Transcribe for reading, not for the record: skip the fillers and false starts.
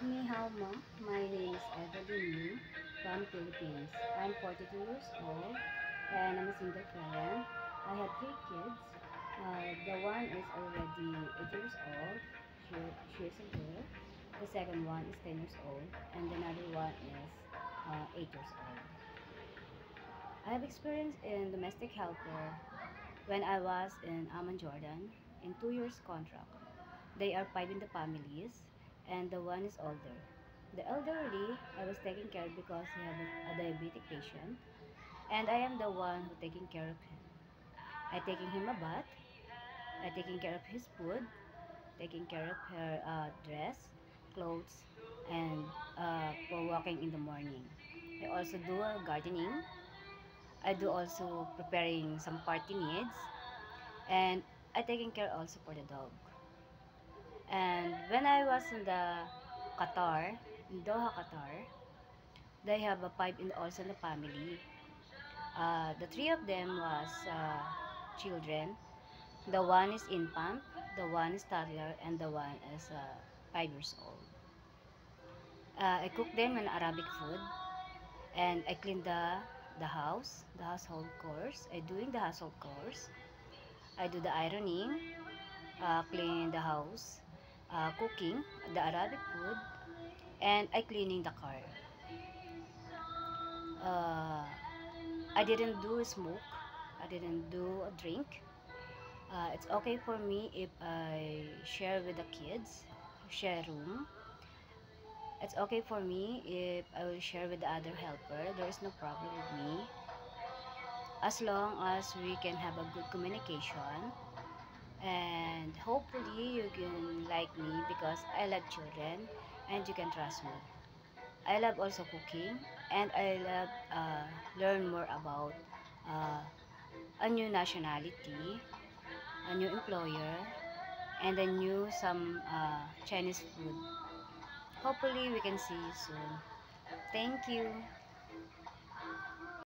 Ni hao ma'am, my name is Evelyn Yu from Philippines. I'm 42 years old and I'm a single parent. I have three kids. The one is already 8 years old. She is a girl. The second one is 10 years old and another one is 8 years old. I have experience in domestic helper when I was in Amman, Jordan in 2 years contract. They are five in the families, and the one is older. The elderly, I was taking care because he had a diabetic patient, and I am the one who taking care of him. I taking him a bath, I taking care of his food, taking care of her dress, clothes, and for walking in the morning. I also do gardening. I do also preparing some party needs, and I taking care also for the dog. And when I was in the Qatar, in Doha, Qatar, they have a five in also in the family. The three of them was children. The one is infant, the one is toddler, and the one is 5 years old. I cook them an Arabic food, and I clean the house, the household chores. I doing the household chores. I do the ironing, cleaning the house, cooking the Arabic food, and I cleaning the car. Uh, I didn't do smoke. I didn't do a drink. It's okay for me if I share with the kids, share room. It's okay for me if I will share with the other helper. There is no problem with me. As long as we can have a good communication. And hopefully you can like me because I love children and you can trust me. I love also cooking and I love learn more about uh, a new nationality, a new employer, and a new some Chinese food. Hopefully we can see you soon. Thank you.